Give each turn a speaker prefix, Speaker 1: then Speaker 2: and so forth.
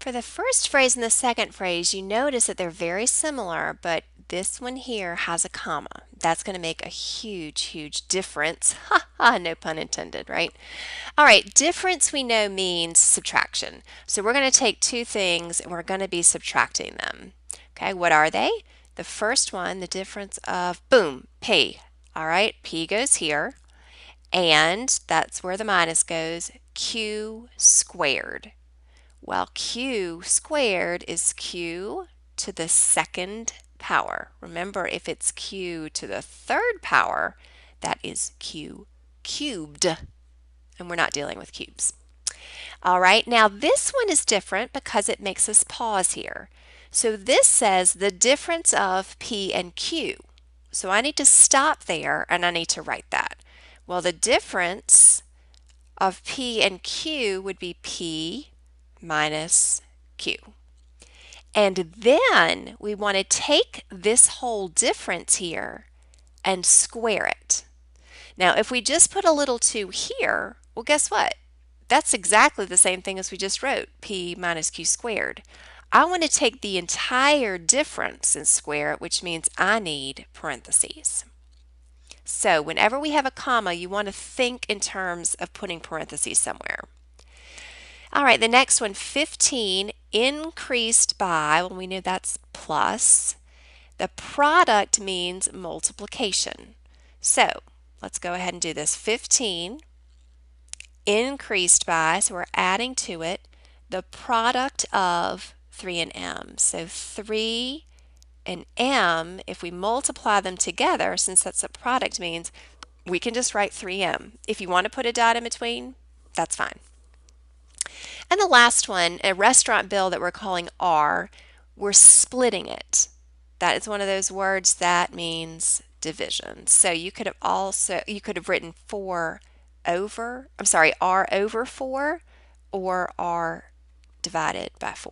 Speaker 1: For the first phrase and the second phrase, you notice that they're very similar, but this one here has a comma. That's going to make a huge, huge difference. Ha ha, no pun intended, right? All right, difference we know means subtraction. So we're going to take two things and we're going to be subtracting them. Okay, what are they? The first one, the difference of, boom, P. All right, P goes here, and that's where the minus goes, Q squared. Well, Q squared is Q to the second power. Remember, if it's Q to the third power, that is Q cubed. And we're not dealing with cubes. All right, now this one is different because it makes us pause here. So this says the difference of P and Q. So I need to stop there and I need to write that. Well, the difference of P and Q would be P minus Q. And then we want to take this whole difference here and square it. Now, if we just put a little 2 here, well, guess what? That's exactly the same thing as we just wrote, P minus Q squared. I want to take the entire difference and square it, which means I need parentheses. So whenever we have a comma, you want to think in terms of putting parentheses somewhere. All right, the next one, 15 increased by, well, we know that's plus. The product means multiplication. So let's go ahead and do this. 15 increased by, so we're adding to it, the product of 3 and m. So 3 and m, if we multiply them together, since that's what product means, we can just write 3m. If you want to put a dot in between, that's fine. And the last one, a restaurant bill that we're calling R, we're splitting it. That is one of those words that means division. So you could have written R over 4 or R divided by 4.